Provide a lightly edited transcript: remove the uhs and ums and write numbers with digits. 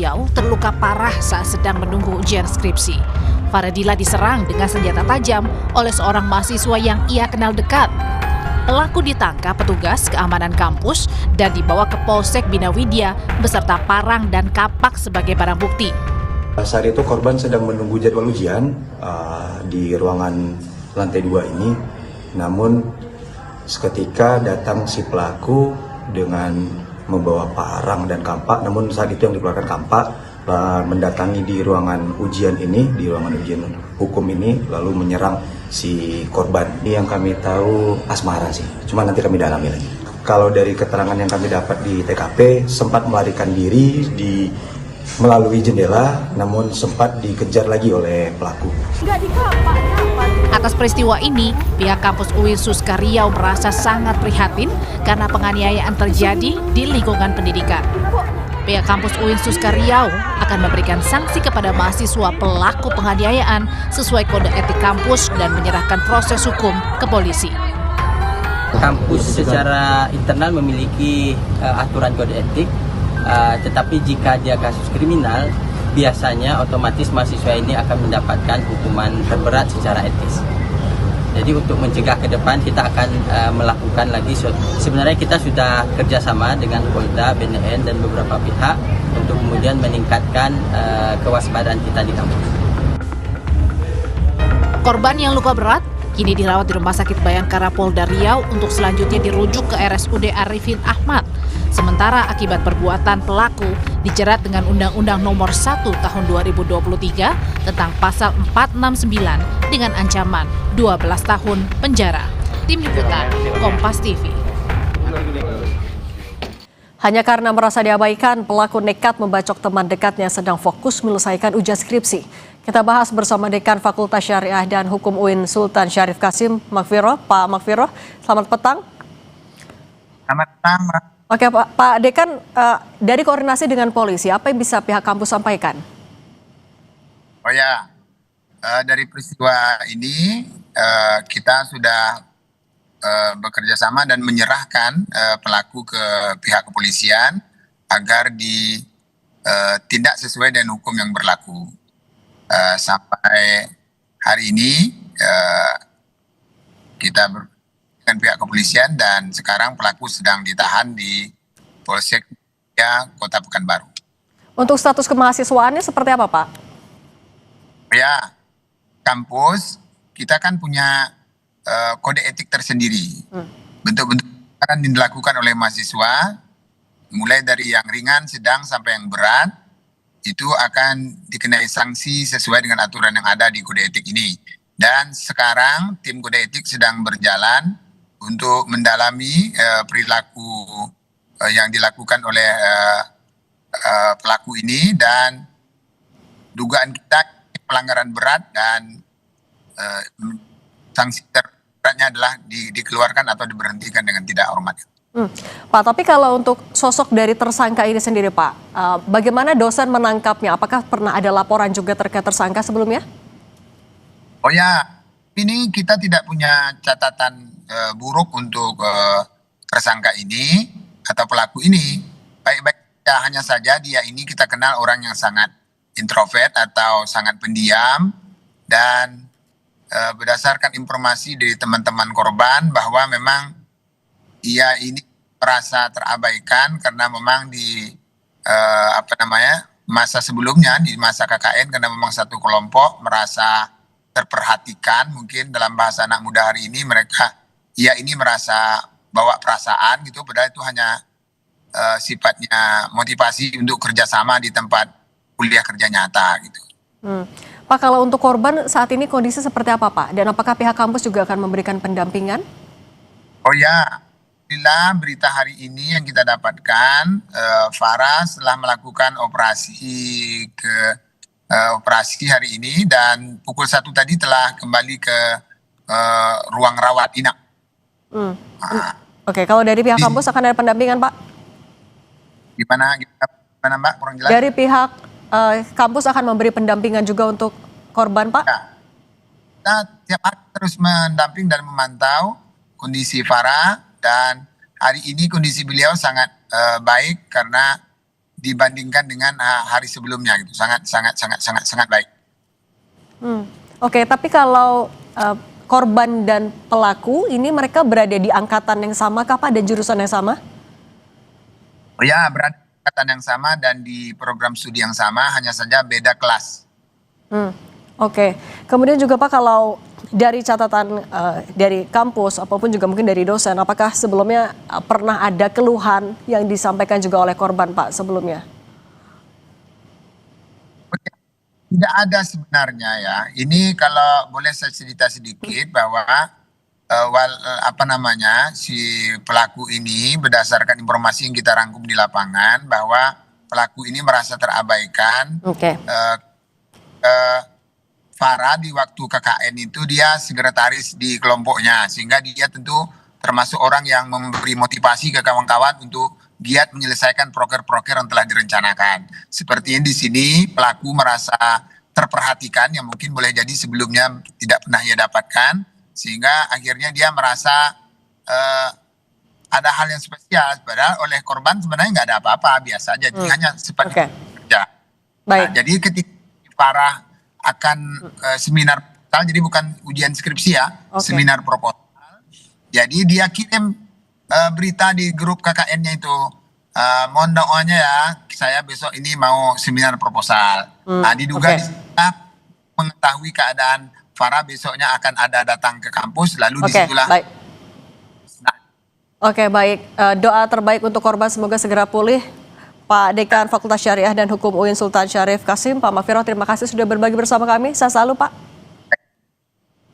Riau terluka parah saat sedang menunggu ujian skripsi. Faradila diserang dengan senjata tajam oleh seorang mahasiswa yang ia kenal dekat. Pelaku ditangkap petugas keamanan kampus dan dibawa ke Polsek Bina Widya beserta parang dan kapak sebagai barang bukti. Saat itu korban sedang menunggu jadwal ujian di ruangan lantai 2 ini. Namun seketika datang si pelaku dengan membawa parang dan kampak. Namun saat itu yang dikeluarkan kampak mendatangi di ruangan ujian ini, di ruangan ujian hukum ini, lalu menyerang si korban. Ini yang kami tahu asmara sih, cuma nanti kami dalami lagi. Kalau dari keterangan yang kami dapat di TKP, sempat melarikan diri melalui jendela, namun sempat dikejar lagi oleh pelaku. Atas peristiwa ini, pihak kampus UIN Suska Riau merasa sangat prihatin karena penganiayaan terjadi di lingkungan pendidikan. Pihak kampus UIN Suska Riau akan memberikan sanksi kepada mahasiswa pelaku penganiayaan sesuai kode etik kampus dan menyerahkan proses hukum ke polisi. Kampus secara internal memiliki aturan kode etik, tetapi jika dia kasus kriminal, biasanya otomatis mahasiswa ini akan mendapatkan hukuman terberat secara etis. Jadi untuk mencegah ke depan kita akan melakukan lagi, sebenarnya kita sudah kerjasama dengan Polda, BNN dan beberapa pihak untuk kemudian meningkatkan kewaspadaan kita di kampus. Korban yang luka berat kini dirawat di Rumah Sakit Bayangkara Polda Riau untuk selanjutnya dirujuk ke RSUD Arifin Ahmad. Sementara akibat perbuatan pelaku dijerat dengan Undang-Undang Nomor 1 Tahun 2023 tentang Pasal 469 dengan ancaman 12 tahun penjara. Tim Liputan Kompas TV. Hanya karena merasa diabaikan, pelaku nekat membacok teman dekatnya sedang fokus menyelesaikan ujian skripsi. Kita bahas bersama Dekan Fakultas Syariah dan Hukum UIN Sultan Syarif Kasim Magfiroh. Pak Magfiroh, selamat petang. Selamat petang, Mbak. Oke Pak Dekan, dari koordinasi dengan polisi, apa yang bisa pihak kampus sampaikan? Oh ya, dari peristiwa ini kita sudah bekerja sama dan menyerahkan pelaku ke pihak kepolisian agar ditindak sesuai dengan hukum yang berlaku. Sampai hari ini kita dengan pihak kepolisian dan sekarang pelaku sedang ditahan di Polsek Kota Pekanbaru. Untuk status kemahasiswaannya seperti apa, Pak? Ya, kampus kita kan punya kode etik tersendiri. Bentuk-bentuk akan dilakukan oleh mahasiswa, mulai dari yang ringan, sedang, sampai yang berat, itu akan dikenai sanksi sesuai dengan aturan yang ada di kode etik ini. Dan sekarang tim kode etik sedang berjalan untuk mendalami perilaku yang dilakukan oleh pelaku ini, dan dugaan kita pelanggaran berat dan sanksi terberatnya adalah dikeluarkan atau diberhentikan dengan tidak hormat. Pak, tapi kalau untuk sosok dari tersangka ini sendiri, Pak, bagaimana dosen menangkapnya? Apakah pernah ada laporan juga terkait tersangka sebelumnya? Oh ya, ini kita tidak punya catatan buruk untuk tersangka ini atau pelaku ini. Baik-baik, ya, hanya saja dia ini kita kenal orang yang sangat introvert atau sangat pendiam, dan berdasarkan informasi dari teman-teman korban bahwa memang ia ini merasa terabaikan karena memang di masa sebelumnya, di masa KKN, karena memang satu kelompok merasa terperhatikan, mungkin dalam bahasa anak muda hari ini ia ini merasa bawa perasaan gitu, padahal itu hanya sifatnya motivasi untuk kerjasama di tempat kuliah kerja nyata gitu. Pak, kalau untuk korban saat ini kondisi seperti apa, Pak? Dan apakah pihak kampus juga akan memberikan pendampingan? Oh ya, alhamdulillah berita hari ini yang kita dapatkan, Farah setelah melakukan operasi hari ini, dan pukul 1 tadi telah kembali ke ruang rawat inap. Oke, kalau dari pihak kampus akan ada pendampingan, Pak? Gimana Mbak? Kurang jelas. Dari pihak kampus akan memberi pendampingan juga untuk korban, Pak? Ya. Kita tiap hari terus mendamping dan memantau kondisi Farah, dan hari ini kondisi beliau sangat baik karena dibandingkan dengan hari sebelumnya gitu. Sangat baik. Oke, tapi kalau korban dan pelaku ini mereka berada di angkatan yang sama kah Pak dan jurusan yang sama? Ya, berada di angkatan yang sama dan di program studi yang sama, hanya saja beda kelas. Oke, kemudian juga Pak kalau dari catatan dari kampus ataupun juga mungkin dari dosen, apakah sebelumnya pernah ada keluhan yang disampaikan juga oleh korban Pak sebelumnya? Tidak ada sebenarnya ya. Ini kalau boleh saya cerita sedikit bahwa si pelaku ini berdasarkan informasi yang kita rangkum di lapangan bahwa pelaku ini merasa terabaikan. Oke. Farah di waktu KKN itu dia sekretaris di kelompoknya, sehingga dia tentu termasuk orang yang memberi motivasi ke kawan-kawan untuk giat menyelesaikan proker-proker yang telah direncanakan. Seperti di sini pelaku merasa terperhatikan yang mungkin boleh jadi sebelumnya tidak pernah ia dapatkan, sehingga akhirnya dia merasa ada hal yang spesial, padahal oleh korban sebenarnya nggak ada apa-apa, biasa aja, hanya seperti kerja. Baik. Nah, jadi ketika Farah akan seminar proposal, jadi bukan ujian skripsi ya, seminar proposal. Jadi dia kirim berita di grup KKN-nya itu, mohon doanya ya, saya besok ini mau seminar proposal. Nah, diduga mengetahui keadaan Farah besoknya akan ada datang ke kampus, lalu disitulah. Baik. Oke, baik. Doa terbaik untuk korban semoga segera pulih. Pak Dekan Fakultas Syariah dan Hukum UIN Sultan Syarif Qasim, Pak Magfiro, terima kasih sudah berbagi bersama kami. Sehat selalu Pak.